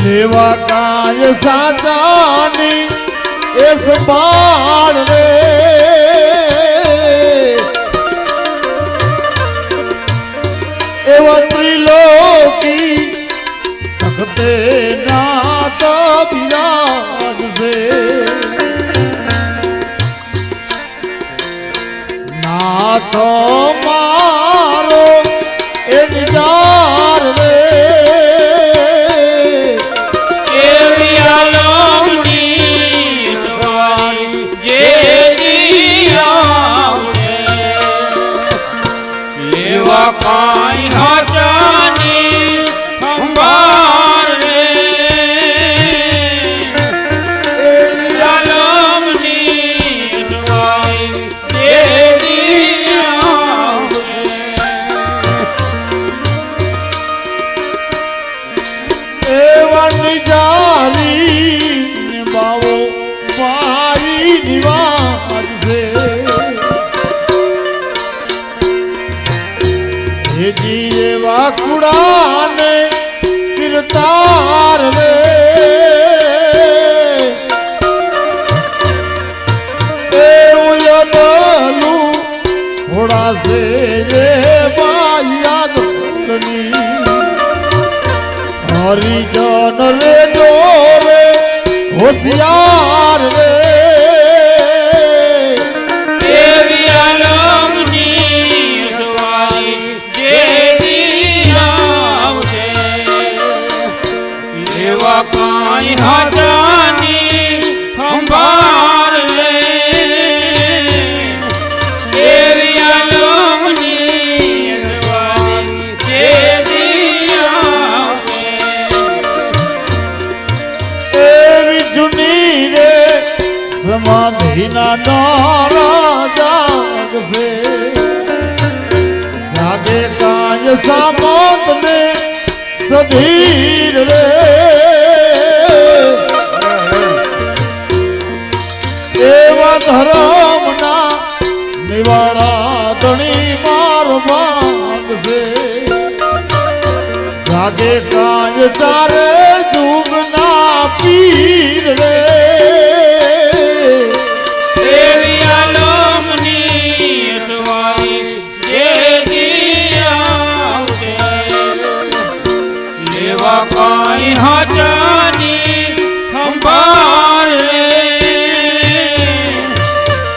એવા કાય સાચાની એ સંભાળ રે એવા ત્રિલોકી તખતે નાથ બિરાજશે નાથ મારો એ નિજાર રે કાઈ હાચાની સંભાળ રે આલમની સવાઈ દેવી એવા નિજારી બાવો ભાઈ નિવાજ છે એવા કુડાને કિરતાર રે એવું યદલું થોડા સે જે યાદ હરિજન રે જો રે હોશિયાર રે કાઈ હાચાની સંભાળ રે દેવી આલમની સવાઈ દેવી એવી જૂની રે સમાધિના નારા જાગશે જાગે કાય સામોત ને સધીર રે એવા ધર્મના નિવાડા ધણી માર માંગશે જાગે કાય ચારે જુગના પીર રે દેવી આલમની સવાઈ દેવી આવશે લેવા કાઈ હાચાની સંભાળ રે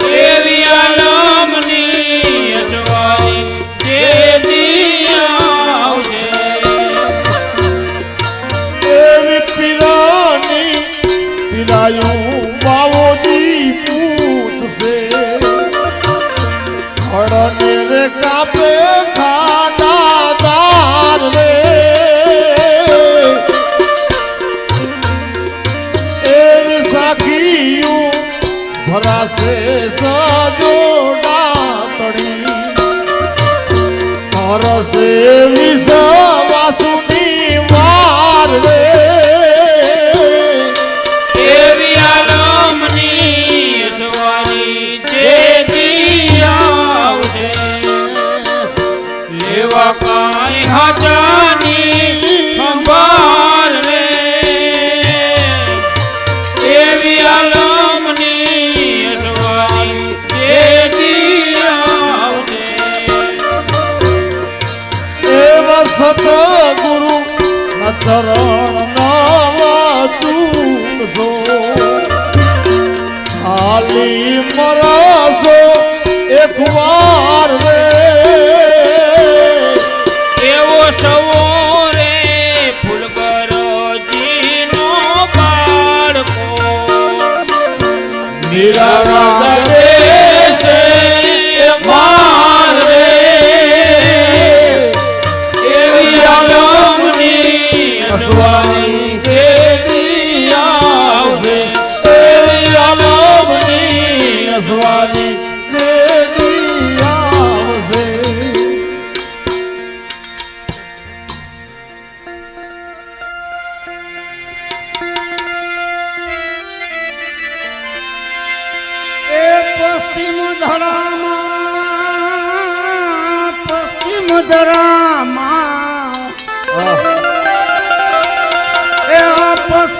દેવી આલમની સવાઈ દેવી આવશે એવી પીરાની પીરાયું બાવોજી પૂછશે હળને રે કાપે ખાના દાર રે એવી સાખીયું ભરાશે સજોડા તણી હરશે વિષવાસુની વાર રે દેવી આલમની સવાઈ દેવી આવશે લેવા કાઈ હાચાની સંભાળ રે દેવી આલમની સવાઈ દેવી આવશે એવા સતગુરુ ના ચરણ નવા ચૂકશો ખાલી મરશો એક વાર રે એવો સવો રે ફૂલગરજીનો બાળકો નિરાળા દેશે માર રે દેવી આલમની અસવાની દેવી આવશે દેવી આલમની અસવાની દેવી આવશે એ પશ્ચિમ ધરામાં એ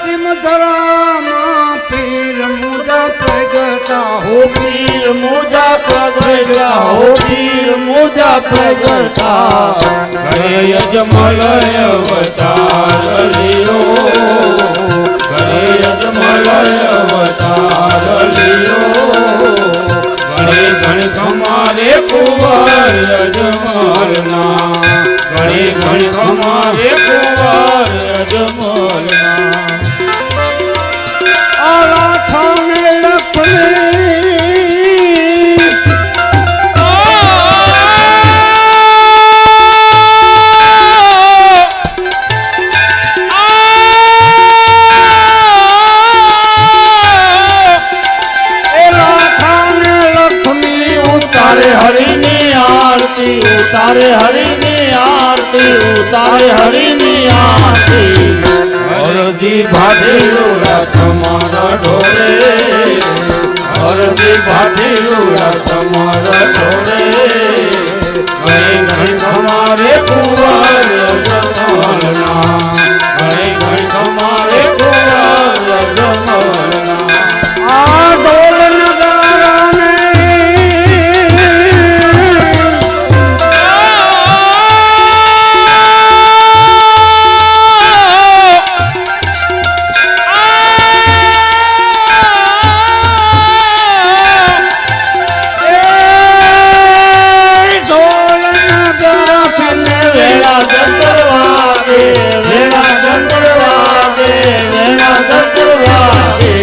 પશ્ચિમ ધરામાં પીર મુજા પ્રગટા હો પીર મુજા પ્રગટા હો પીર મુજા પ્રગટા ઘરે યજમલ અવતાર લિયો ઘરે યજમલ અવતાર લિયો ઘરે ઘણ કમારે કુંવર યજમલના ઘરે ઘણ કમારે કુંવર યજમલના આલા થામે લખની ઉતારે હરિની આરતી ઉતારે હરિની આરતી ઉતારે હરિની આરતી હરદી ભાટીલુડા તમારા ઢોરે હરદી ભાટીલુડા તમારા ઢોરે ઘણી ઘણી તમારે કુંવર યજમલના ઘણી ઘણી તમારે કુંવર યજમલના આ ઢોલ નગારાને વેળા ગંધર્વાદે વેળા ગંધર્વાદે વેળા ગંધર્વાદે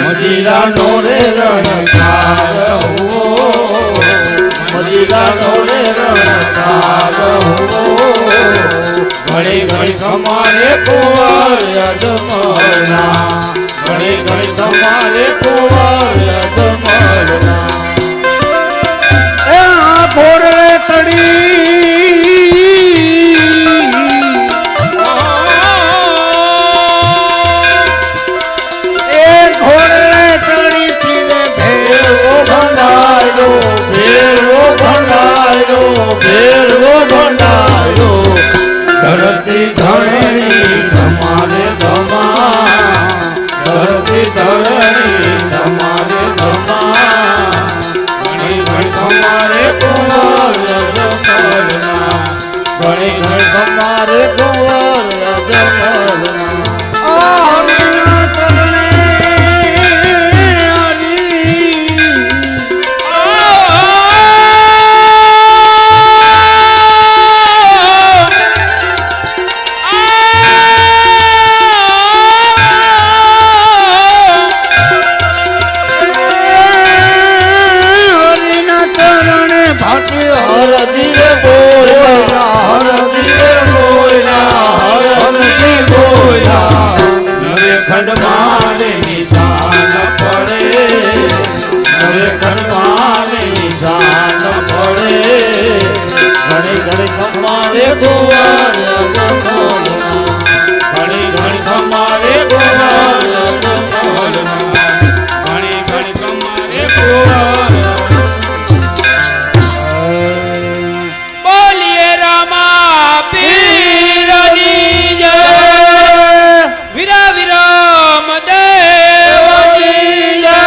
મદિરા નો રે રણકાર હો મદિરા નો રે રણકાર હો ઘણી ઘણી તમારે કુંવર યજમલના ઘણી ઘણી તમારે કુંવર યજમલના એ આ ઘોડે તડી ભેરવો ભંડાયો ભેરવો ભંડાયો ધરતી ધરણી તમારે ધમા ધરતી ધરણી તમારે ધમા ઘણી ઘણી તમારે કુંવર યજમલના ઘણી ઘણી તમારે કુંવર યજમલના હરિના ચરણે હરજી રે બોલ્યા હરજી રે બોલ્યા હરજી બોલ્યા નવે ખંડ મારે નિશાન પડે નવે ખંડ મારે નિશાન પડે ઘણી ઘણી તમારે કુંવર યજમલના ઘણી ઘણી તમારે કુંવર યજમલના ઘણી ઘણી કમારે કુંવર બોલીએ રામા પીરની જય વીરા વિરમ દેવની જય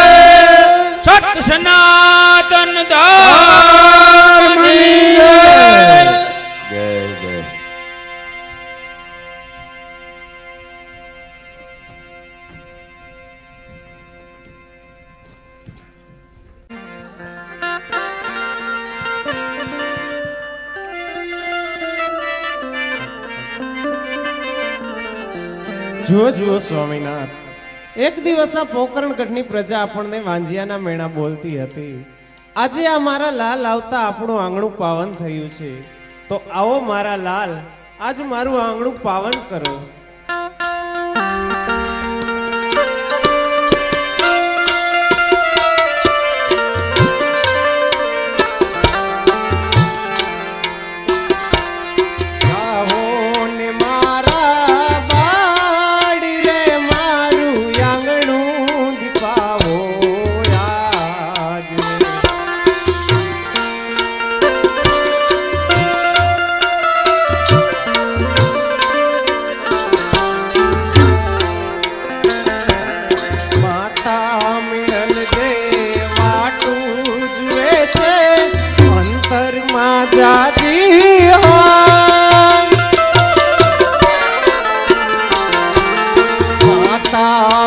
સત સનાતન ધર્મની જય જય જય જુઓ જુઓ સ્વામિનાથ, એક દિવસ આ પોકરણગઢની પ્રજા આપણને વાંજિયાના મેણા બોલતી હતી. આજે આ મારા લાલ આવતા આપણું આંગણું પાવન થયું છે, તો આવો મારા લાલ, આજ મારું આંગણું પાવન કરો.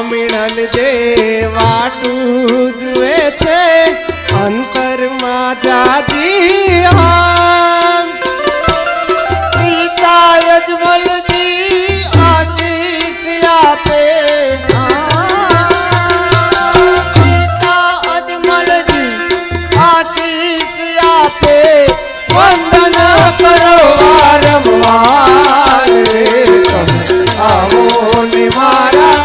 મીણલ દેવાટું જુએ છે અંતરમાં જાજી આમ પિતા યજમલજી આશીષ આપે પિતા અજમલજી આશીષ આપે વંદન કરો વારંવાર રે તમે આવો ને મારા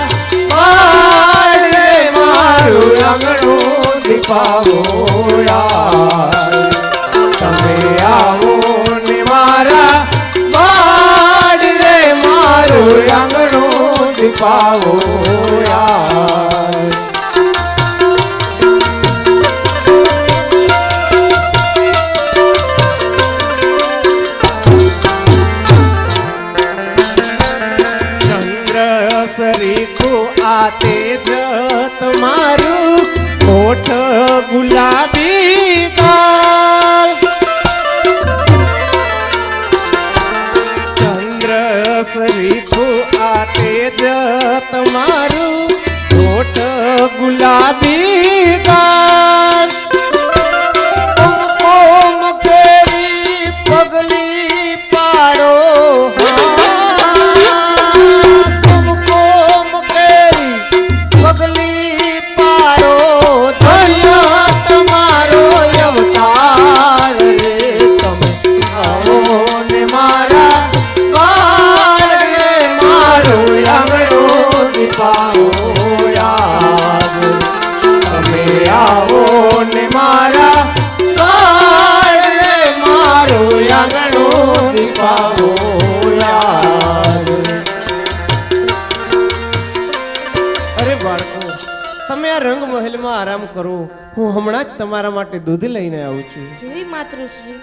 બાળ રે મારું આંગણું દીપાવો યાર તમે આવો ને મારા બાળ રે મારું આંગણું દીપાવો યાર સરીખું આ તેજ તમારું કોઠ ગુલાબી ગાલ ચંદ્ર સરીખું આ તેજ તમારું કોઠ ગુલાબી ગાલ કુમકુમ કેરી પગલી પાડો કુમકુમ કેરી પગલી પાડો ધન્ય તમારો અવતાર રે તમે આવો ને મારા બાળ રે મારું આંગણું દીપાવો યાદ તમે આવો ને મારા બાળ રે મારું આંગણું દીપાવો યાદ અરે બાળકો તમે આ રંગ મહેલમાં આરામ કરો હું હમણાં જ તમારા માટે દૂધ લઈને આવું છું જેવી માતૃશ્રી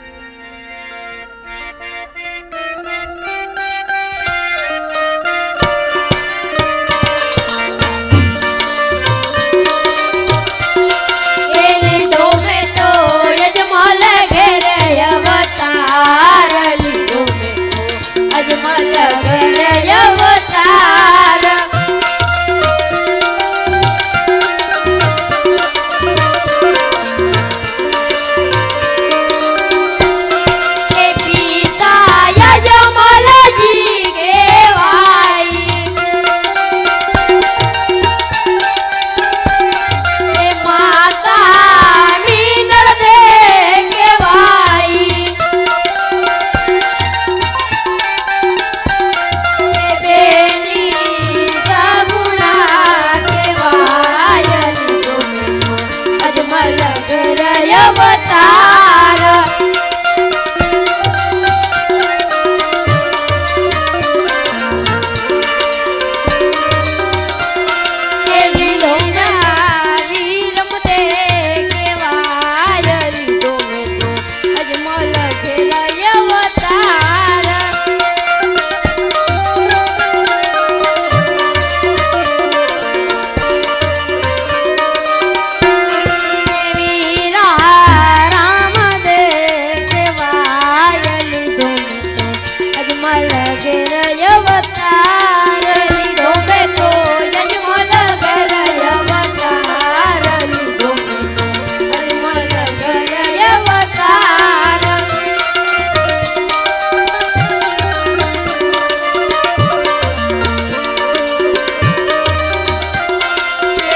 એ લીધો મેં તો યજમાલ ઘેરે અવતાર લીધો મેં તો અજમલ ઘેરે અવતાર એ પિતા યજમલજી કહેવાય એ માતા મીનળ દે કહેવાય એ બેની સગુણા કહેવાય લીધો મેં તો અજમલ ઘેરે અવતાર એ લીધો નારી રમતે કહેવાય લીધો મેં તો અજમલ ઘેરે અવતાર એ વીરા રામ દે કહેવાય લીધો મેં તો અજમલ ઘેરે અવતાર લીધો મેં તો અજમલ ઘેરે અવતાર લીધો મેં તો અજમલ ઘેરે અવતાર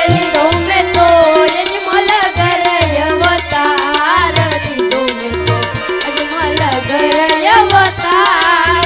લીધો મેં તો અજમલ ઘેરે અવતાર લીધો મેં તો અજમલ ઘેરે અવતાર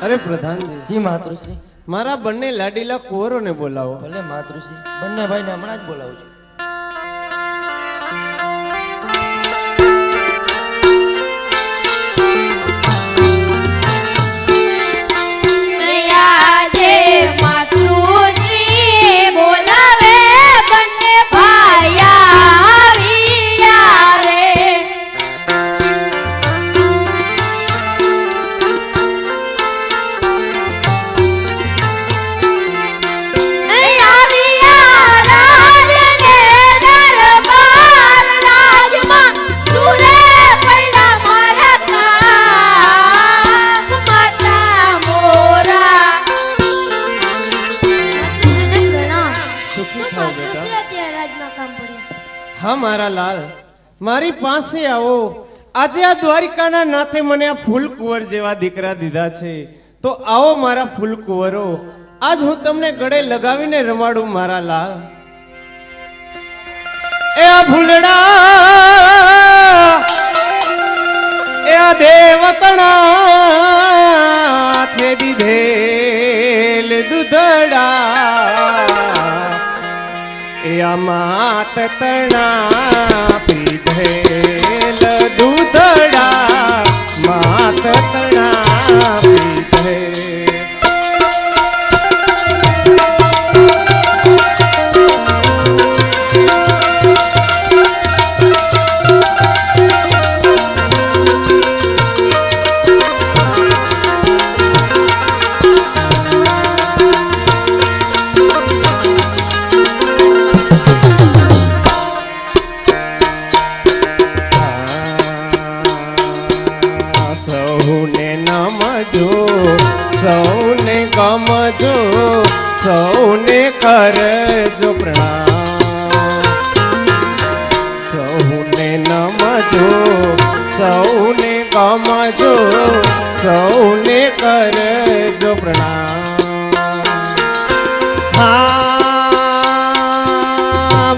અરે પ્રધાનજી જી માતૃશ્રી. મારા બંને લાડીલા કુંવરોને બોલાવો ભલે માતૃશ્રી. બંને ભાઈને હમણાં જ બોલાવું છું. હા મારા લાલ, મારી પાસે આવો. આજે આ દ્વારિકાના નાથે મને આ ફૂલ કુંવર જેવા દીકરા દીધા છે, તો આવો મારા ફૂલ કુંવરો, આજ હું તમને ગળે લગાવીને રમાડું મારા લાલ. એ આ ભૂલડા એ આ દેવતણા છે દીધેલ દૂધડા, એ આ માત તણા પીધેલ દૂધડા, માત તણા પીધેલ. સૌને નમજો, સૌને ગમજો, સૌને કરજો પ્રણામ. સૌને નમજો, સૌને ગમજો, સૌને કરજો પ્રણામ. હા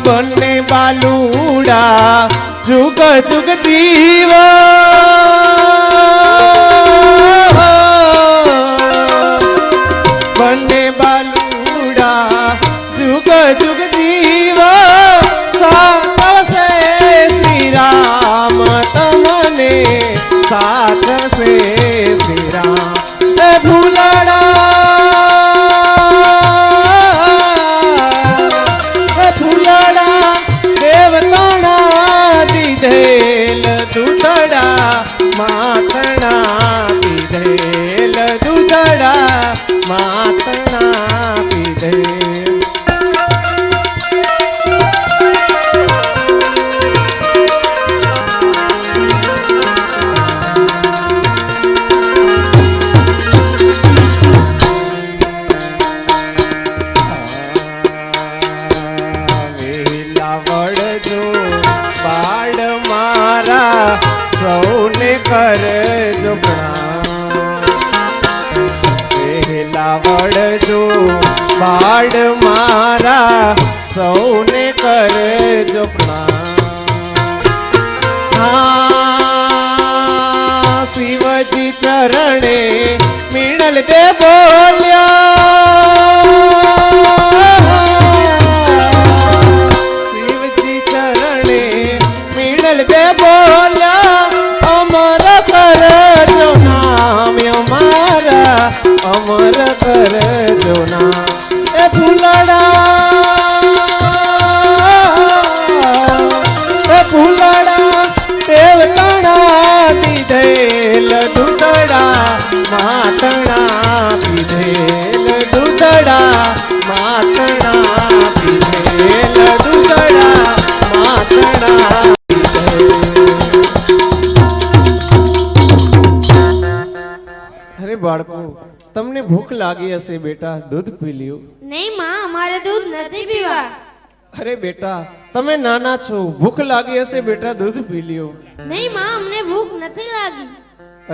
બંને બાલુડા જુગ જુગ જીવા, બંને બાલુડા જુગ જુગ જીવા, સાચવશે શ્રી રામ તમને, સાચવશે શ્રી રામ. એ ભૂલડા એ ભૂલડા દેવતણા દીધેલ દૂધડા, માતણા પીધેલ દૂધડા, માતણા પીધેલ. વેલા વળજો બાળ મારા, સૌને કરજો પ્રણામ. વેલા વળજો બાળ મારા, સૌને કરજો પ્રણામ. હા શિવજી ચરણે મિણલ દે બોલ્યા, શિવજી ચરણે મિણલ દે બોલ્યા, અમર કરજો નામ અમારા, અમર કરજો નામ. એ ફૂલડા એ ફૂલડા દેવતણા દીધેલ દૂધડા, માતણા પીધેલ દૂધડા, માતણા પીધેલ દૂધડા, માતણા પીધેલ. અરે બાળકો, તમને ભૂખ લાગી હશે બેટા, દૂધ પી લ્યો. નહીં માં, અમારે દૂધ નથી પીવા. અરે બેટા તમે નાના છો, ભૂખ લાગી હશે બેટા, દૂધ પી લ્યો. નહીં માં, અમને ભૂખ નથી લાગી.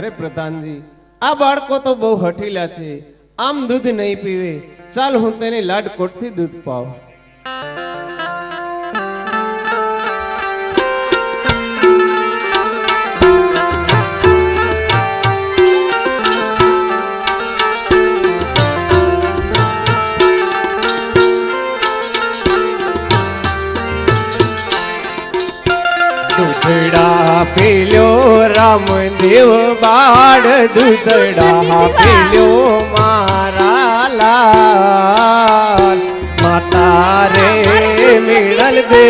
અરે પ્રધાનજી, આ બાળકો તો બહુ હઠીલા છે, આમ દૂધ નહીં પીવે. ચાલ હું તેને લાડકોટથી દૂધ પાવ. દૂધડા પીલ્યો રામદેવ બાળ, દૂધડા પીલ્યો મારા લાલ. માતા રે મિળલ દે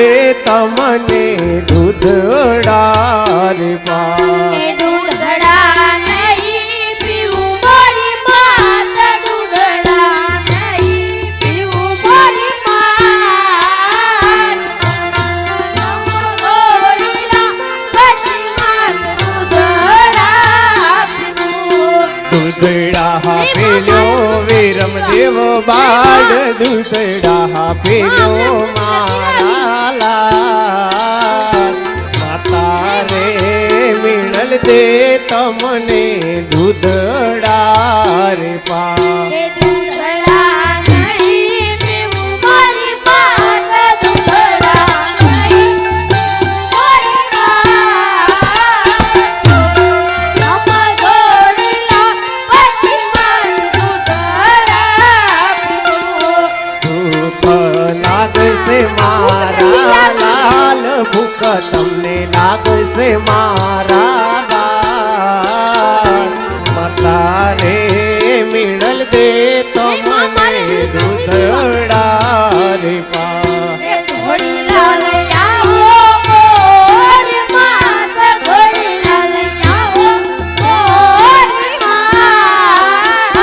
તમને દૂધડા રે પાલ. એ દૂધડા નહીં પીવું મારી માત, દૂધડા નહીં પીવું મારી માત. ગોરીલા પછી માત દૂધડા પીવું. દૂધડા પીલ્યો વિરમદેવ બાળ, દૂધડા પીલ્યો મારા લાલ. તમને દૂધડા રે પા એ દૂધડા નહીં પીવું મારી માત દૂધડા નહીં મારી માત આમાં ગોળીલા પછી માર દૂધડા પીવું ભૂખ લાગશે મારા લાલ ભૂખ તમને લાગશે મારા બાળ માતા રે મિળલ દે તમને દૂધડા રે પા એ ઘોડીલા લઈ આવો મોરી માત ઘોડીલા લઈ આવો મોરી માત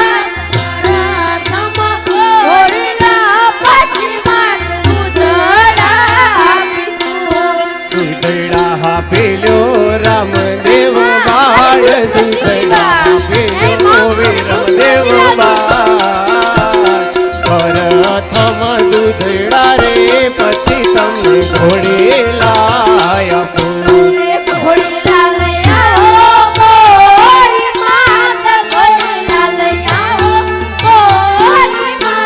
રાધામાં ઘોડીલા પછી માત દૂધડા પીવું દૂધડા પેલ્યો રામદેવ બાળ દૂધડા પેલ્યો રામદેવ બાળ પ્રથમ દૂધડા રે પછી તમને ઘોડેલા આપું એ ઘોડીલા લઈ આવો મોરી માત ઘોડીલા લઈ આવો મોરી માત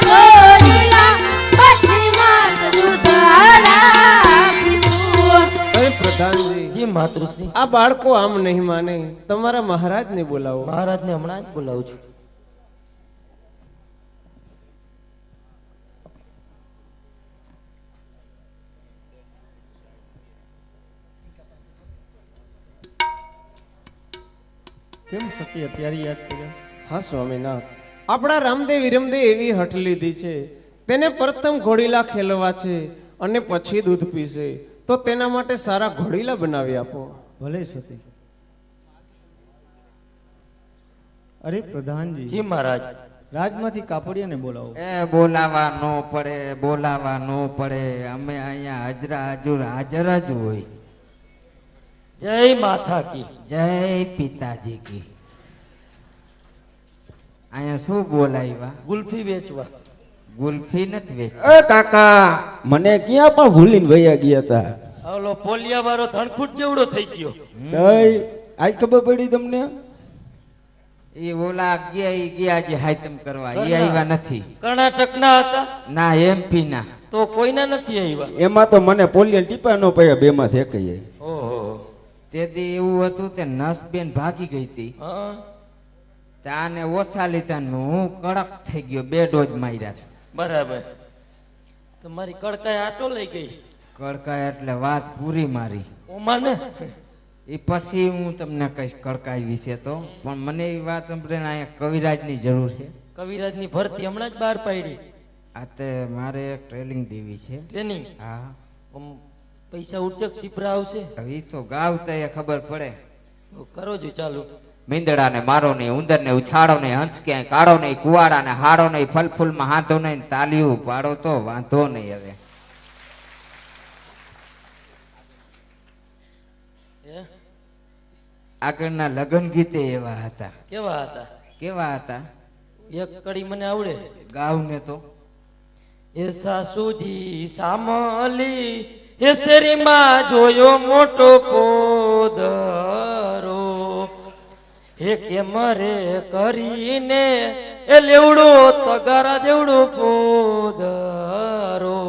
ઘોડીલા પછી માત દૂધડા પીવું અરે પ્રધાનજી જી માતૃશ્રી આ બાળકો આમ નહીં માને તમારા મહારાજને બોલાવો મહારાજને હમણાં જ બોલાવું છું. કેમ સખી અત્યારે યાદ કર્યા? હા સ્વામીનાથ આપણા રામદેવ વિરમદેવ એવી હઠ લીધી છે તેને પ્રથમ ઘોડીલા ખેલવા છે અને પછી દૂધ પીશે તો તેના માટે સારા ઘોડીલા બનાવી આપો ભલે સતી. અરે પ્રધાનજી, જી મહારાજ. રાજમાંથી કાપડિયાને બોલાવો. એ બોલાવા નો પડે, બોલાવા નો પડે, અમે અહીંયા હાજરા હજુર હાજર જ હોય. જય માથા કી. જય પિતાજી કી. અહીંયા શું બોલાવ્યા? ગુલ્ફી વેચવા. ગુલ્ફી નથી વેચ. એ કાકા મને ક્યાં પણ ભૂલીને વયા ગયા હતા. ઓલો પોલિયા વાળો ધણખૂટ જેવડો થઈ ગયો. તઈ આજ ખબર પડી તમને? એ ઓલા ગયા ઈ ગયા જે હાયતમ કરવા એ આવ્યા નથી. કર્ણાટકના હતા ના એમપી ના. તો કોઈના નથી આવ્યા. એમાં તો મને પોલિયન ટીપા નો પડ્યા બે માં થેકઈ. ઓહો. તે દી એવું હતું તે નસબેન ભાગી ગઈ હતી. હા તાને ઓછા લીધા ને હું કડક થઈ ગયો. 2 ડોઝ માર્યા. બરાબર. તમારી કડકાઈ આટો લઈ ગઈ. કડકાઈ એટલે વાત પૂરી મારી. ઓમાં ને એ પછી હું તમને કહીશ કડકાઈ વિશે તો. પણ મને એવી વાત સાંભળીને અહીંયા કવિરાજની જરૂર છે. કવિરાજની ભરતી હમણાં જ બહાર પાડી. આ તે મારે એક ટ્રેનિંગ દેવી છે. ટ્રેનિંગ. હા પૈસા ઉઠશે કે સિપરા આવશે? હવે ઈ તો ગાવ તો એ ખબર પડે. તો કરો જો ચાલુ. મીંદડાને મારો નહીં, ઉંદરને ઉછાળો નહીં, હંસ ક્યાંય કાઢો નહીં, કુવાડાને હાડો નહીં, ફલ ફૂલમાં હાથો નહીં, તાલીયું પાડો તો વાંધો નહીં. હવે હે? આગળના લગ્ન ગીતે એવા હતા. કેવા હતા? કેવા હતા? એક કડી મને આવડે. ગાવને તો એ સાસુજી સામલી એ શેરીમાં જોયો મોટો પોદરો, હે કેમ રે કરીને એ લેવડો તગારા જેવડો પોદરો.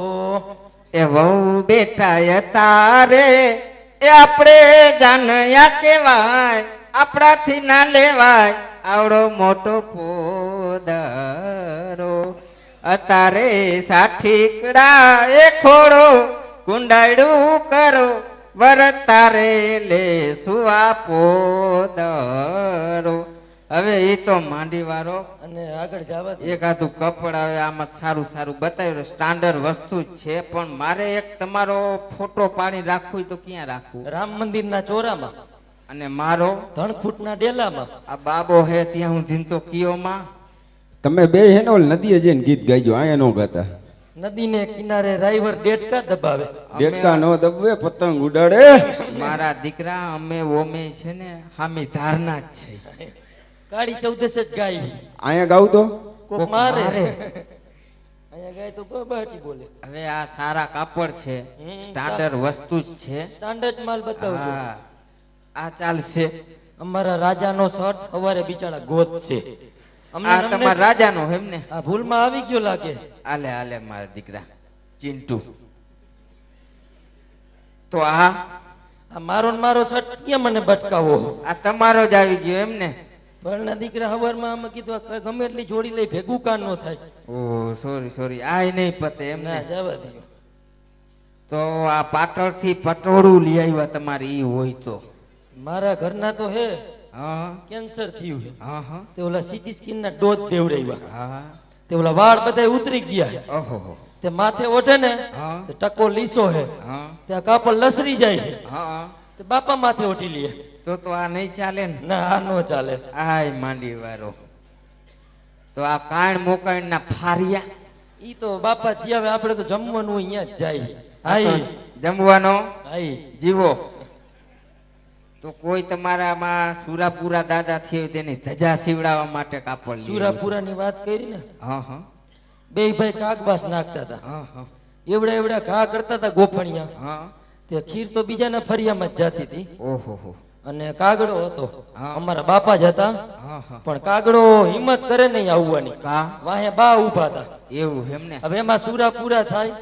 એ વહુ બેઠા તારે એ આપણે જાણ્યા કેવાય, આપણાથી ના લેવાય આવડો મોટો પોદરો. અતારે સાઠીકડા એ ખોડો કુંડાયડું કરો, વરતારે લે સુવા પોદરો. હવે એ તો માંડી વાળો અને આગળ જવા દે. એકાદું કપડ હવે આમાં સારું સારું બતાવ્યું. સ્ટાન્ડર્ડ વસ્તુ જ છે, પણ મારે એક તમારો ફોટો પાડી રાખવું હોય તો ક્યાં રાખવું? રામ મંદિરના ચોરામાં અને મારો ધણખૂટના ડેલામાં. આ બાબો હે ત્યાં હું ધીનતો કિયોમાં. તમે બે હે ને ઓલ નદીએ જઈને ગીત ગાઈજો, આયા નો ગાતા. નદીને કિનારે ડ્રાઈવર ડેટકા દબાવે. દેડકા નો દબવે પતંગ ઉડાડે. મારા દીકરા અમે ઓમે છે ને હામી ધારના જ છે. કાળી 14 જ ગાય. આયા ગાવ તો કોક મારે. અહીંયા ગાય તો બબાટી બોલે. હવે આ સારા કાપડ છે, હમ, સ્ટાન્ડર્ડ વસ્તુ જ છે. સ્ટાન્ડર્ડ માલ બતાવજો. હા, આ ચાલશે. અમારા રાજાનો શર્ટ સવારે બિચારા ગોત છે. આ તમારા રાજાનો એમ ને? આ ભૂલમાં આવી ગયો લાગે. આલે આલે મારા દીકરા ચિંટુ. તો આ મારો ને મારો શર્ટ ક્યાં મને બટકાવો? આ તમારો જ આવી ગયો એમ ને? ભણના દીકરા હવારમાં આમાં કીધું આ ગમે એટલી જોડી લઈ ભેગું કાન નો થાય. ઓ સોરી આ નહીં પતે એમ ના ને? જવા દો. તો આ પાટણ થી પટોળું લઈ આવ્યા તમારે ઈ હોય તો? મારા ઘરના તો હે હા કેન્સર થયું છે. હા હા તે ઓલા સીટી સ્કિન ના ડોઝ દેવડાવ્યા. હા. તે ઓલા વાળ બધા ઉતરી ગયા. ઓહો. તે માથે ઓઢે ને હા. તે ટકો લીસો હે. હા ત્યાં કાપડ લસરી જાય છે. હા. તે બાપા માથે ઓઢી લે. તો આ નહીં ચાલે ને? ના આ નો ચાલે. આય માંડી વારો. તો આ કાણ મોકાણ ના ફારિયા ઈ તો બાપા જી આવે આપણે તો જમવાનું અહીંયા જ જાય. હાઈ જમવાનો હાઈ જીવો. તો કોઈ તમારામાં સુરાપુરા દાદા થયો તેની ધજા સીવડાવવા માટે કાપડ લઈ સુરાપુરા ની વાત કરી ને. હા હા બે ભાઈ કાગબાસ નાખતા હતા. હા હા એવડા એવડા ઘા કરતા હતા ગોફણિયા. હા. તે ખીર તો બીજાના ફરિયામાં જ જાતી હતી. ઓહો હો. અને કાગડો હતો. હા. અમારા બાપા જ હતા. હા હા. પણ કાગડો હિંમત કરે નહીં આવવાની. કા વાહે બા ઉભા હતા. એવું એમ ને? હવે એમાં સુરાપુરા થાય.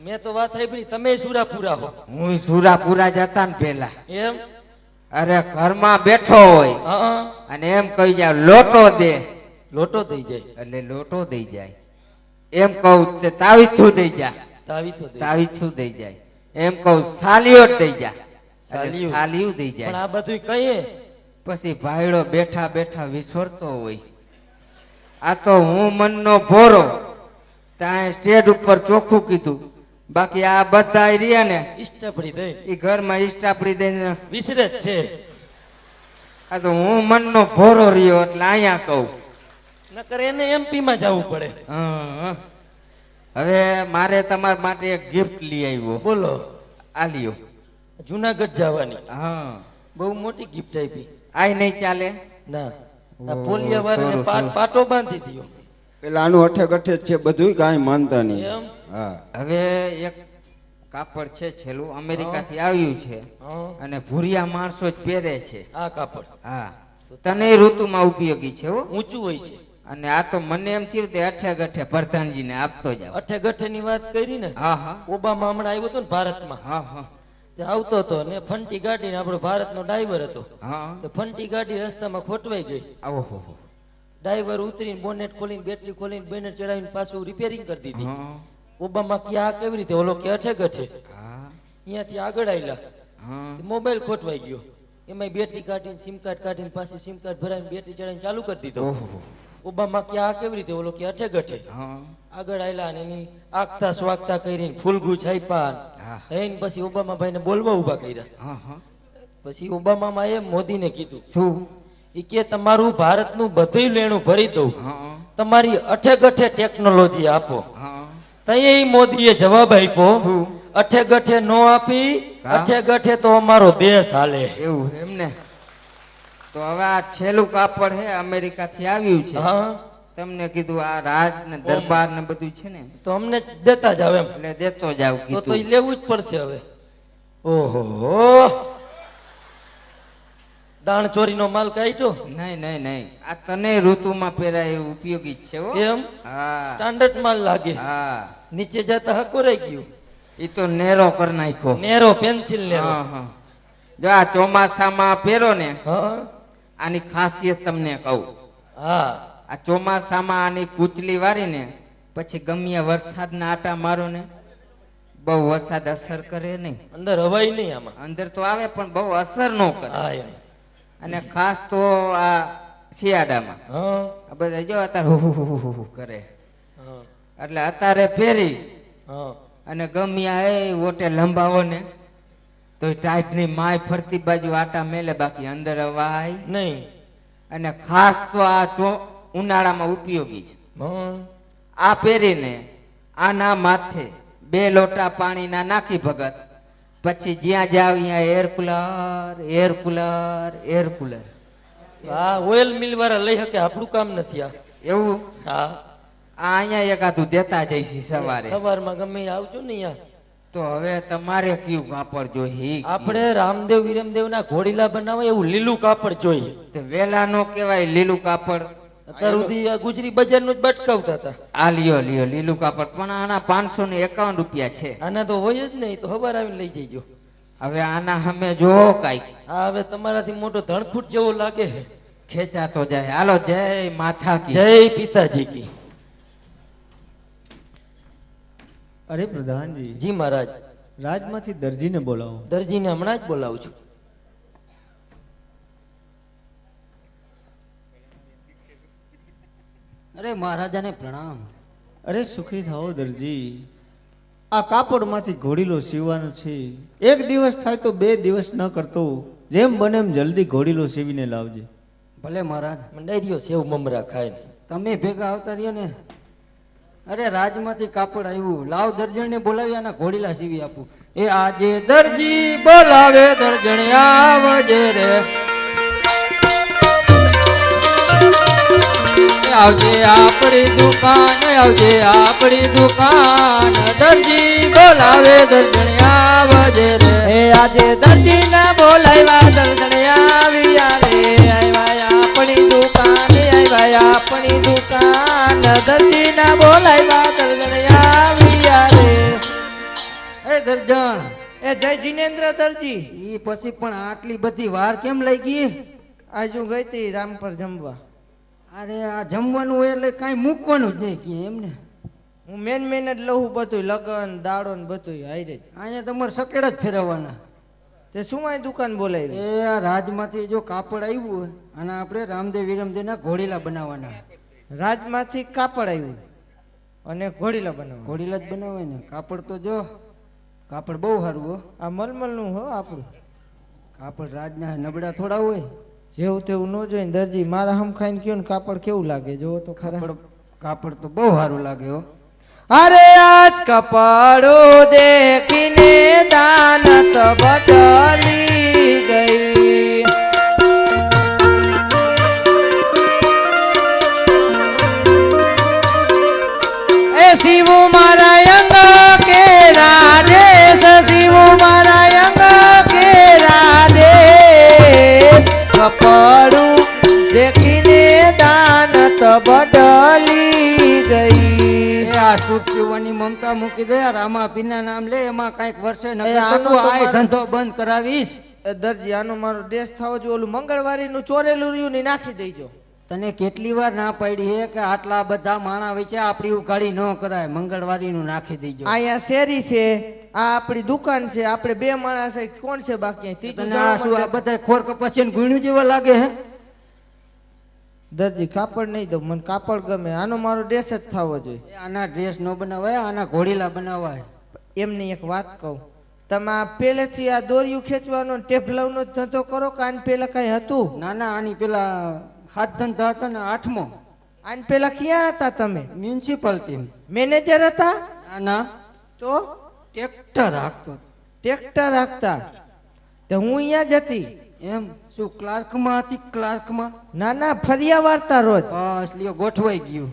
મેં તો વાત સાંભળી તમે સુરાપુરા હો. હું સુરાપુરા જતા ને પેલા એમ? અરે ઘરમાં બેઠો હોય હા અને એમ કહી જાય લોટો દે લોટો દઈ જાય. એટલે લોટો દઈ જાય. એમ કહું તે તાવીથું દઈ જાય. તાવીથો દઈ. તાવીથું દઈ જાય. એમ કહું સાલિયો દઈ જાય. એટલે સાલિયું. સાલિયું દઈ પણ જાય. આ બધું કહીએ પછી ભાઈડો બેઠા બેઠા વિસરતો હોય. આ તો હું મનનો ભોરો ત્યાં સ્ટેજ ઉપર ચોખ્ખું કીધું. બાકી આ બધા રહ્યા ને ઇષ્ટપડી દઈ એ ઘરમાં ઈષ્ટાપડી દઈને વિસરે જ છે. આ તો હું મનનો ભોરો રહ્યો એટલે અહીંયા કહું. નકર એને એમપી માં જવું પડે. હા. હવે મારે તમારા માટે એક ગિફ્ટ લઈ આવ્યો. બોલો. આ લ્યો. જુનાગઢ જવાની હા. બહુ મોટી ગિફ્ટ આપી. આય નહીં ચાલે? ના આ પોલિયા વાળાને સારું. પાટો બાંધી દીધો. પેલા આનું અઠે ગઠે જ છે બધું, કાંઈ માનતા નહીં. એમ? હા. હવે એક કાપડ છે છેલ્લું અમેરિકાથી આવ્યું છે હા અને ભૂરિયા માણસો જ પહેરે છે. આ કાપડ હા. તને ઋતુમાં ઉપયોગી છે હો. ઊંચું હોય છે. અને આ તો મને એમ થયું તે અઠે ગઠે પ્રધાનજીને આપતો જાવ. અઠે ગઠે ની વાત કરી ને. હા હા ઓબામા હમણાં આવ્યો હતો ને ભારતમાં. હા હા તે આવતો હતો ને ફંટી ગાડીને આપણો ભારતનો ડ્રાઈવર હતો. હા. તો ફંટી ગાડી રસ્તામાં ખોટવાઈ ગઈ. ઓહો. ડ્રાઈવર ઉતરીને બોનેટ ખોલીને બેટરી ખોલીને બેનર ચડાવીને પાછું રિપેરિંગ કરી દીધી. હા ઓબામા કે આ કેવી રીતે? ઓલો કે અઠે ગઠે. હા અહીંયાથી આગળ આવેલા હા મોબાઈલ ખોટવાઈ ગયો. એમાં બેટરી કાઢીને સિમ કાર્ડ કાઢીને પાછી સિમ કાર્ડ ભરાઈને બેટરી ચડાવીને ચાલુ કરી દીધો. ઓહો. ઓબામા કે આ કેવી રીતે? ઓલો કે અઠે ગઠે. હા આગળ આવેલા ને એની આગતા સ્વાગતા કરીને ફૂલગુચ્છ આપ્યા. હા. એને પછી ઓબામા ભાઈને બોલવા ઉભા કર્યા. હા હા. પછી ઓબામા એ મોદીને કીધું શું? ઈ કે તમારું ભારતનું બધું લેણું ભરી દઉં, હા તમારી અઠે ગઠે ટેકનોલોજી આપો. હા. તઈ મોદીએ જવાબ આપ્યો શું? અઠે ગઠે નો આપી, હા? અઠે ગઠે તો અમારો દેશ હાલે. એવું એમ ને? તો હવે આ છેલ્લું કાપડ હે અમેરિકાથી આવ્યું છે. હા તમને કીધું આ રાજ ને દરબાર ને બધું છે ને તો અમને દેતા જાવ એમ. એટલે દેતો જાવ તો ઈ કીધું. લેવું જ પડશે હવે. ઓહો દાણ ચોરીનો માલ કાઢ્યો નહીં નહીં નહીં, આ તને ઋતુમાં પહેરાય એવું ઉપયોગી જ છે હો. એમ? હા સ્ટાન્ડર્ડ માલ લાગે. હા. નીચે જતા હકો રહી ગયું. ઈ તો નેરો કરી નાખ્યો. Narrow pencil narrow. હા હા. જો આ ચોમાસામાં પહેરો ને હા આની ખાસિયત તમને કહું. હા આ ચોમાસામાં આની કૂચલી વારીને પછી ગમે વરસાદના આટા મારો ને બહુ વરસાદ અસર કરે નહીં. અંદર હવાય નહીં આમાં. અંદર તો આવે પણ બહુ અસર ન કરે. હા એમ. અને ખાસ તો આ શિયાળામાં હા આ બધા જો અત્યારે હુ કરે હા એટલે અત્યારે પહેરી હા અને ગમ્યા એ ઓટે લંબાવો ને તો ટાઈટની માય ફરતી બાજુ આટા મેલે, બાકી અંદર હવાય. નહીં. અને ખાસ તો આ ઉનાળામાં ઉપયોગી છે. હા આ પહેરીને આના માથે 2 લોટા પાણીના નાખી ભગત, પછી જ્યાં જાવ ત્યાં air cooler air cooler air cooler. આ ઓઇલ મિલ વાળા લઈ શકે, આપણું કામ નથી આ. એવું? હા આ અહીંયા એકાદું દેતા જઈશી સવારે. સવારમાં ગમે ઈ આવજો ને અહીંયા. તો હવે તમારે કયું કાપડ જોઈએ? આપણે રામદેવ વિરમદેવના ઘોડીલા બનાવે એવું લીલું કાપડ જોઈએ. તો વેલા નો કહેવાય લીલું કાપડ. અત્યાર સુધી આ ગુજરી બજારનું જ બટકાવતા હતા. આ લ્યો લીલું કાપડ, પણ આના 551 રૂપિયા છે. આના તો હોય જ નહીં, તો ખબર આવીને લઈ જઈજો. હવે આના અમે જો કાંઈક આ હવે તમારાથી મોટો ધણખૂટ જેવો લાગે છે. ખેંચાતો જાય. હાલો, જય માથા કી. જય પિતાજી કી. અરે પ્રધાનજી, જી મહારાજ. રાજમાંથી દરજીને બોલાવો. દરજીને હમણાં જ બોલાવું છું. અરે મહારાજાને પ્રણામ. અરે સુખી થાઓ દરજી, આ કાપડમાંથી ઘોડીલો સીવવાનો છે. એક દિવસ થાય તો 2 દિવસ ન કરતો, જેમ બને એમ જલ્દી ઘોડીલો સીવીને લાવજે. ભલે મહારાજ. મંડાઈ રહ્યો સેવ મમરા ખાઈને. તમે ભેગા આવતા રહ્યો ને. અરે રાજમાંથી કાપડ આવ્યું, લાવ દર્જણને બોલાવી આના ઘોડીલા સીવી આપું. એ આજે દરજી બોલાવે દર્જણ આવજે રે. આવજે આપણી દુકાન, આવજે આપણી દુકાન. દરજી બોલાવે દર્જણ આવજે રે. એ આજે દરજી ના બોલાવ્યા દર્જણ આવ્યા રે. આવ્યા આપણી દુકાન, આવ્યા આપણી દુકાન. દરજી ના બોલાવ્યા દર્જણ આવ્યા રે. એ દર્જણ. એ જય જીનેન્દ્ર દરજી. ઈ પછી પણ આટલી બધી વાર કેમ લઈ ગઈ? આજુ ગઈ તી રામ પર જમવા. અરે આ જમવાનું હોય એટલે કાંઈ મૂકવાનું જ નહીં કે એમને. હું મેન જ લઉં બધું, લગન દાડો ને બધું હારે જ. અહીંયા તમારે સકેડા જ ફેરવવાના. તે શું આ દુકાન બોલાવી? એ આ રાજમાંથી જો કાપડ આવ્યું હોય અને આપણે રામદેવ વિરમદેવના ઘોડીલા બનાવવાના. રાજમાંથી કાપડ આવ્યું અને ઘોડીલા બનાવવા. ઘોડીલા જ બનાવાય ને. કાપડ તો જો કાપડ બહુ સારું હો. આ મલમલનું હો આપણું કાપડ રાજના નબળા થોડા હોય. જેવું તેવું ન જોઈને દરજી મારા હમ ખાઈને કયો ને કાપડ કેવું લાગે જોવો તો ખરા. કાપડ તો બહુ સારું લાગે હો. અરે આજ કપડો દેખીને દાનત બદલી ગઈ. એ શિવું મારા અંગ કેરા રે, શિવું મારા અંગ કેરા રે. કપડું દેખીને દાનત બદલી ગઈ. આ સૂટ સીવવાની મમતા મૂકી દે. રામા પીના નામ લે, એમાં કાંઈક વર્ષે આનો નકર તો આ મારો- ધંધો બંધ કરાવીશ. એ દરજી આનો મારો ડ્રેસ થવો જોઈએ. ઓલું મંગળવારી નું ચોરેલું રહ્યું ને નાખી દેજો. તને કેટલી વાર ના પાડી હે કે આટલા બધા માણા વેચે આપણી ઉઘાડી ન કરાય. મંગળવારી નું નાખી દેજો. અહીંયા શેરી છે, આ આપણી દુકાન છે, આપણે 2 માણસ છે, કોણ છે બાકી? ત્રીજું તને આ શું આ જણો બધા ખોર કપાસી ને ગુણ્યું જેવા લાગે હે? દરજી કાપડ નહીં દઉં, મને કાપડ ગમે. આનો મારો ડ્રેસ જ થવો જોઈએ. એ આના ડ્રેસ નો બનાવાય, આના ઘોડીલા બનાવાય. એમની એક વાત કહું, તમે આ પહેલેથી આ દોરિયું ખેંચવાનો ટેફલાવનો જ ધંધો કરો કે આને પહેલા કઈ હતું? ના ના, આની પેલા હાથ ધંધા હતા ને 8મો. આને પહેલા ક્યાં હતા તમે? મ્યુનિસિપાલિટી મેનેજર હતા? આના તો ટ્રેક્ટર હાંકતો. ટ્રેક્ટર રાખતા તો હું અહીંયા જ હતી. એમ શું ક્લાર્કમાં હતી? ક્લાર્કમાં? ના ના, ફરિયા વાર્તા રોજ. બસ લ્યો, ગોઠવાઈ ગયું.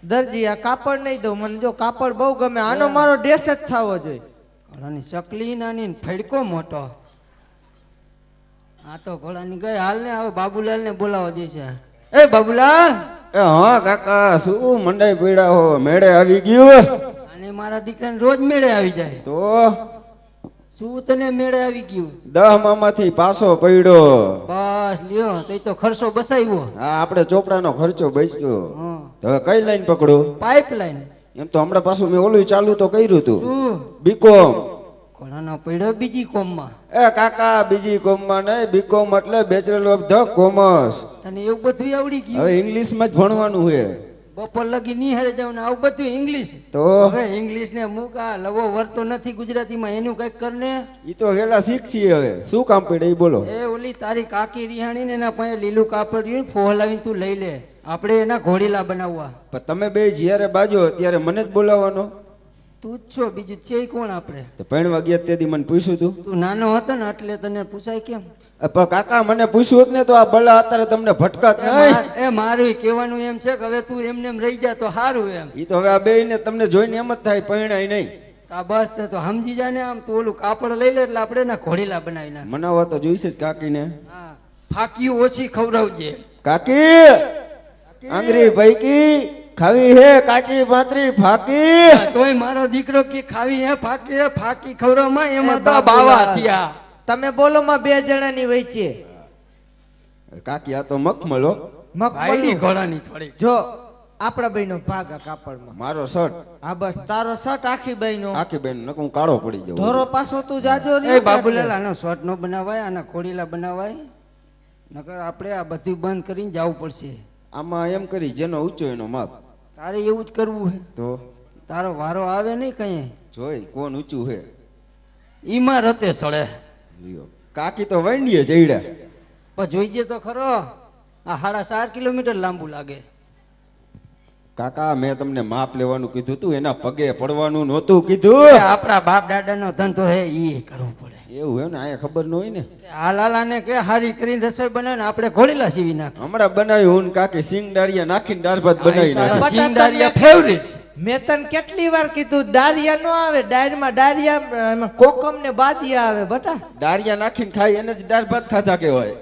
દરજી આ કાપડ નહીં દઉં, મને જો કાપડ બહુ ગમે. આનો મારો ડ્રેસ જ થવો જોઈએ. ઘોડાની સકલી નાની ને ફડકો મોટો. આ તો ઘોડાની ગઈ હાલ ને. હવે બાબુલાલ ને બોલાવો દેશે. એ બાબુલાલ. એ હા કાકા, શું મંડાઈ પીડા હો? મેળે આવી ગયું? અને મારા દીકરાને રોજ મેળે આવી જાય. તો શું તને મેળે આવી ગયું? 10 મામાંથી પાછો પડ્યો. બસ લ્યો, તો ઈ તો ખર્ચો બસાવ્યો. હા, આપણે ચોપડાનો ખર્ચો બચ્યો. હા. તો હવે કઈ લાઈન પકડું? પાઇપલાઇન. એમ તો હમણાં પાછું મેં ઓલું ચાલુ તો કર્યું હતું, શું? બીકોમ. ઘોડાનો પડ્યો બીજી કોમમાં. એ કાકા, બીજી કોમમાં નહીં, બીકોમ એટલે બેચલર ઓફ ધ કોમર્સ. તને એવું બધું આવડી ગયું? હવે ઇંગ્લિશમાં જ ભણવાનું છે. બપોર લગી નિહાળે જાવ ને આવું બધું ઇંગ્લિશ. તો હવે ઇંગ્લિશ ને મૂકા લવો વર્તો નથી ગુજરાતીમાં, એનું કઈક કરને. ઈ તો વેલા શીખશી. હવે શું કામ પડે એ બોલો. એ ઓલી તારી કાકી રિહાણી ને એના પાસે લીલું કાપડ રહ્યું ને ફોહલાવીને તું લઈ લે. આપણે એના ઘોડીલા બનાવવા. પણ તમે બે જ્યારે બાજો ત્યારે મને જ બોલાવવાનો. તું જ છો, બીજું છે કોણ આપણે? તો પૈણવા ગયા તેથી મને પૂછ્યું તું? તું નાનો હતો ને એટલે તને પૂછાય કેમ? પણ કાકા મને પૂછ્યું હોત ને તો આ બલા અત્યારે તમને ભટકાત નહીં. એ મારું કહેવાનું એમ છે કે હવે તું એમને એમ રહી જા તો સારું એમ. ઈ તો હવે આ બેયને તમને જોઈને એમ જ થાય પૈણાય નહીં. આ બસ તે તો સમજી જા ને. આમ તું ઓલું કાપડ લઈ લે એટલે આપણે ના ઘોડીલા બનાવી નાખ. મનાવવા તો જોઈશે જ કાકીને. હા, ફાકી ઓછી ખવડાવજે. કાકી આંગરી ભાઈકી ખાવી હે કાચી પાતરી ફાકી. તોય મારો દીકરો કે ખાવી હે ફાકી હે ફાકી ખવડાવમાં એમાં તો બાવા થયા. તમે બોલો માં બે જણાની વચ્ચે કાકી આ તો મખમલો. ભાઈની ઘોડાની થોડી. જો આપણા બેનો ભાગ આ કાપડમાં. મારો શર્ટ. હા બસ તારો શર્ટ આખી બેનો. આખી બેન નકર હું કાળો પડી જાઉં. ધોરો પાછો તું જાજો એ બાબુલાલ આનો શોર્ટ નો બનાવાય, આના ખોડીલા બનાવાય, નકર આપણે આ બધું બંધ કરીને જવું પડશે. આમાં એમ કરી જેનો ઊંચો એનો માપ. તારે એવું જ કરવું છે તો તારો વારો આવે નહીં કઈ. જોઈ કોણ ઊંચું હે. ઈમાં રતે સડે. લ્યો. કાકી તો વંડીએ જઈડા. પણ જોઈજે તો ખરો, આ 4.5 કિલોમીટર લાંબુ લાગે. કાકા મેં તમને માપ લેવાનું કીધું તું, એના પગે પડવાનું નહોતું કીધું. આપણા બાપ દાદાનો ધંધો હે ઈ કરવું પડે. એવું હે ને, આયા ખબર ન હોય ને. આ લાલાને કે હારી કરીને રસોઈ બનાવીને આપણે ઘોડીલા સીવી નાખ. હમણાં બનાવ્યું હું ને કાકી સિંગ દાળિયા નાખીને દાળ ભાત બનાવી નાખી. સિંગદારિયા ફેવરિટ. મેં તને કેટલી વાર કીધું દાળિયા નો આવે, દાળમાં દાળિયા એમાં કોકમ ને બાદિયા આવે બટા. દાળિયા નાખીને ખાઈ એને જ દાળ ભાત ખાધા કહેવાય.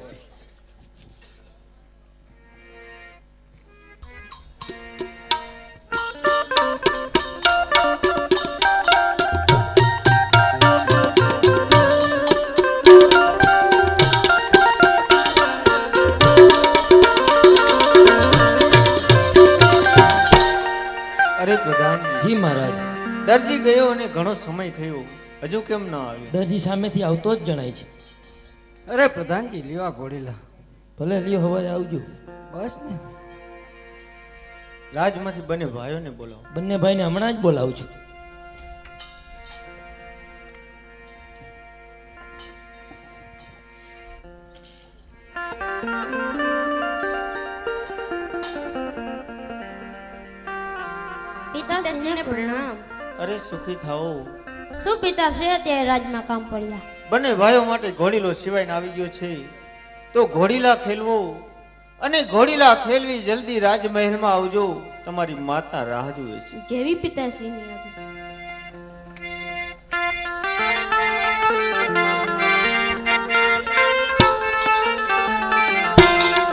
અરે પ્રધાનજી. જી મહારાજ. દરજી ગયો અને ઘણો સમય થયો, હજુ કેમ ન આવ્યો? દરજી સામેથી આવતો જ જણાય છે. અરે પ્રધાનજી લેવા ઘોડીલા. ભલે લ્યો હવારે આવજો. બસ ને. રાજમાંથી બંને ભાઈઓને બોલાવો. બંને ભાઈને હમણાં જ બોલાવું છું. પિતાશ્રીને પ્રણામ. અરે સુખી થાઓ. શું પિતાશ્રી અત્યારે રાજમાં કામ પડ્યા? બંને ભાઈઓ માટે ઘોડીલો સિવાયને આવી ગયો છે, તો ઘોડીલા ખેલવો અને ઘોડીલા ખેલવી જલ્દી રાજમહેલમાં આવજો, તમારી માતા રાહ જુએ છે. જેવી પિતાશ્રીની આજ્ઞા.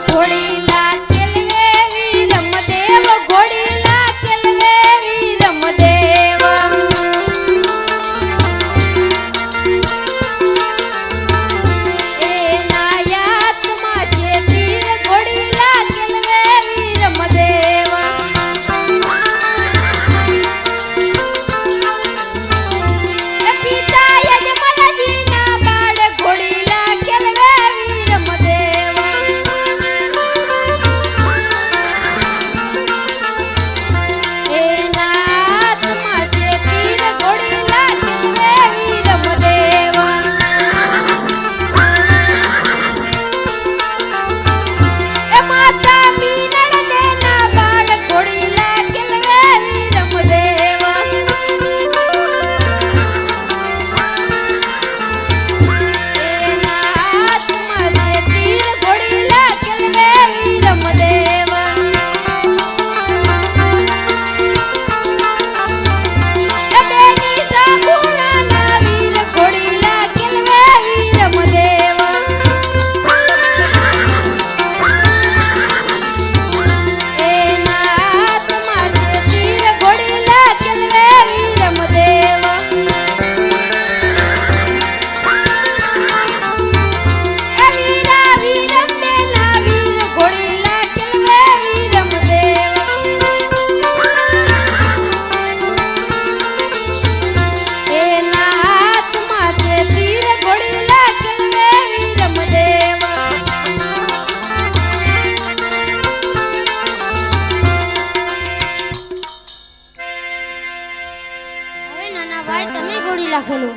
ઘોડીલા ખેલવે વીરમદેવ, ઘોડીલા ખેલવે વીરમદેવ. એના યાદમાં જે તીર, ઘોડીલા ખેલવે વીરમદેવ. પિતા યજમલજીના બાળ, ઘોડીલા ખેલવે વીરમદેવ. એના હાથમાં જે તીર, ઘોડીલા ખેલવે વીરમદેવ. એ માતા મીનળ દેના બાળ, ઘોડીલા ખેલવે વીરમદેવ. એના હાથમાં જે તીર, ઘોડીલા ખેલવે વીરમદેવ. એ બેની સાગુણાના વીર, ઘોડીલા ખેલવે વીરમદેવ. એના હાથમાં જે તીર, ઘોડીલા ખેલવે વીરમદેવ. એ વીરા વીરમદેવના વીર, ઘોડીલા ખેલવે વીરમદેવ. એના હાથમાં જે તીર, ઘોડીલા ખેલવે વીરમદેવ. હવે નાના ભાઈ તમે ઘોડીલા ખેલો.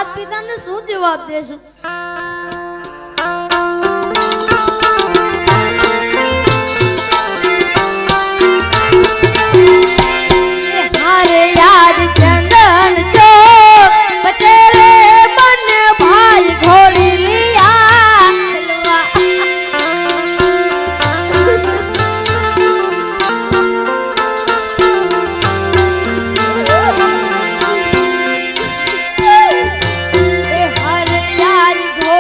માતા પિતાને શું જવાબ દેશું? એ હારે યાદ ચંદન છો બચેરે મન ભાઈ ઘોડી लिया ए हर यार घो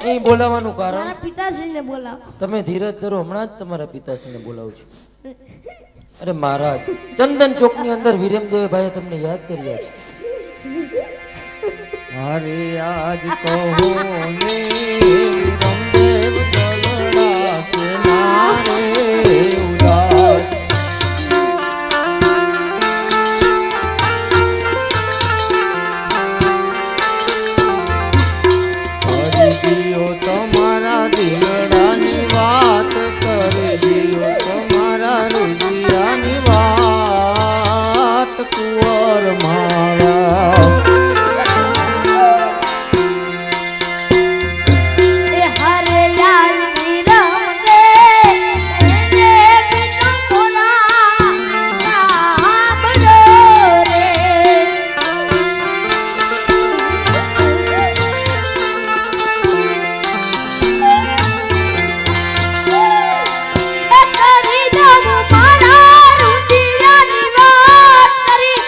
અહીં બોલાવવાનું કારણ મારા પિતાશ્રીને બોલાવો. તમે ધીરજ ધરો, હમણાં જ તમારા પિતાશ્રીને બોલાવું છું. અરે મહારાજ, ચંદન ચોકની અંદર વિરમદેવ ભાઈએ તમને યાદ કર્યા છે. અરે આજ કહો ને વિરમદેવ જલડા સે નારે ઉદાસ. કરી દિયો તમારા દિલડાની વાત, કરી દિયો તમારા રુદિયાની વાત, કુંવર મારા. એ હારે યાર વિરમદે એને બીજો મોરા સાંભળો રે. એ કરી દઉં મારા રુદિયાની વાત, કરી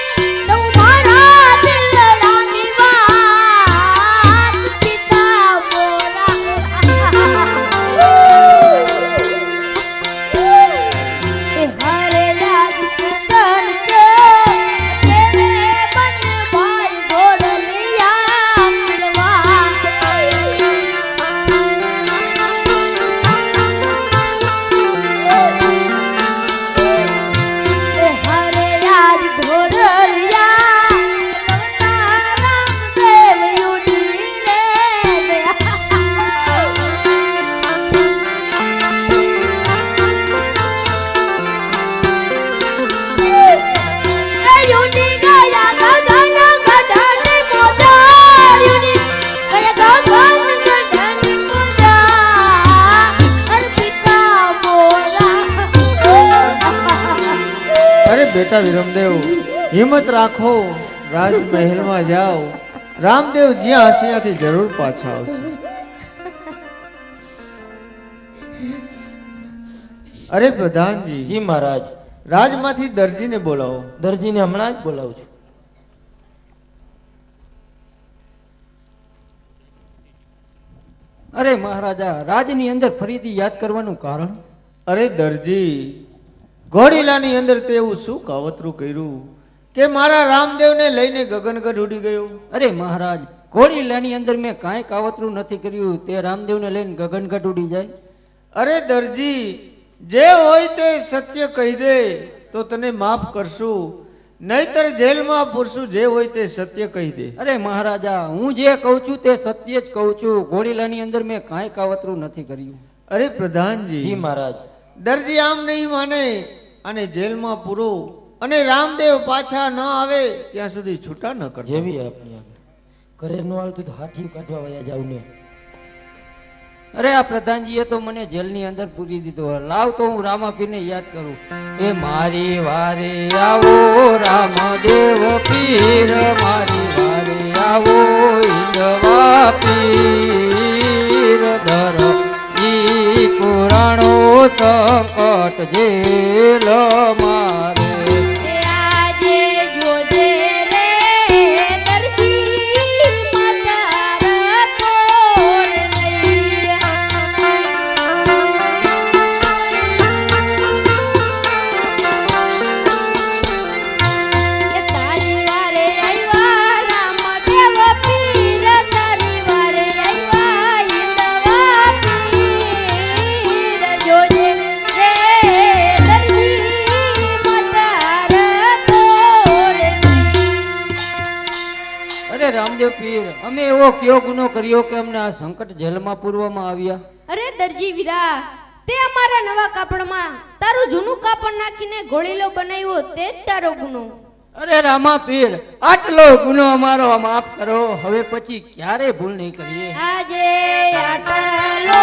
દઉં મારા દિલડાની વાત, પિતા મોરા. એ હારે યાદ ચંદન છે તેરે બન ભાઈ ગોળલિયા મિલવા. એ હારે યાદ ઢોળલિયા રામદેવ યુડી રે. એ યુડી ગયા ગગન ગઢની મોજા, યુડી ગયા ગગન ગઢની મોજા, અર્પિતા મોરા. અરે બેટા વિરમદેવ, હિંમત રાખો, રાજમહેલમાં જાઓ. રામદેવ જ્યાં હશે ત્યાંથી જરૂર પાછા આવશે. અરે પ્રધાનજી, જી મહારાજ, રાજમાંથી દરજીને બોલાવો. દરજીને હમણાં જ બોલાવું છું. અરે મહારાજા, રાજની અંદર ફરીથી યાદ કરવાનું કારણ? અરે દરજી, ઘોડીલાની અંદર તે એવું શું કાવતરું કર્યું કે મારા રામદેવને લઈને ગગનગઢ ઉડી ગયો? અરે મહારાજ, ઘોડીલાની અંદર મેં કાંઈ કાવતરું નથી કર્યું, તે રામદેવને લઈને ગગનગઢ ઉડી જાય. અરે દરજી, જે હોય તે સત્ય કહી દે તો તને માફ કરશું, નહીતર જેલમાં પૂરશું. જે હોય તે સત્ય કહી દે. અરે મહારાજા, હું જે કહું છું તે સત્ય જ કહું છું. ઘોડીલાની અંદર મેં કાંઈ કાવતરું નથી કર્યું. અરે પ્રધાનજી, જી મહારાજ, દરજી આમ નહીં માને, અને જેલમાં પૂરો, અને રામદેવ પાછા ન આવે ત્યાં સુધી છૂટા ન કરજો. જેવી આપની આજ્ઞા. ઘરે ન હાલતું તો હાથીયું કાઢવા વયા જાવ ને. અરે આ પ્રધાનજીએ તો મને જેલની અંદર પૂરી દીધો. લાવ તો હું રામાપીરને યાદ કરું. એ મારી વારે આવો રામદેવ પીર, મારી વારે આવો ઈંદવા પીર, ધર ઈ પુરાણો સંકટ જેલ મારે. એ આજે જોજે રે દરજી મતાર કોર નહીં. એ તારી વારે આવ્યા રામદેવ પીર, તારી વારે આવ્યા ઈંદવા પીર, જોજે રે દરજી મતાર કોર નહીં. અરે રામદેવ પીર, અમે એવો કયો ગુનો કર્યો કે અમને આ સંકટ જેલમાં પૂરવામાં આવ્યા? અરે દરજી વીરા, તે અમારા નવા કાપડમાં તારું જૂનું કાપડ નાખીને ઘોડીલો બનાવ્યો, તે જ તારો ગુનો. અરે રામા પીર, આટલો ગુનો અમારો માફ કરો. હવે પછી ક્યારે ભૂલ નહીં કરીએ. આજે આટલો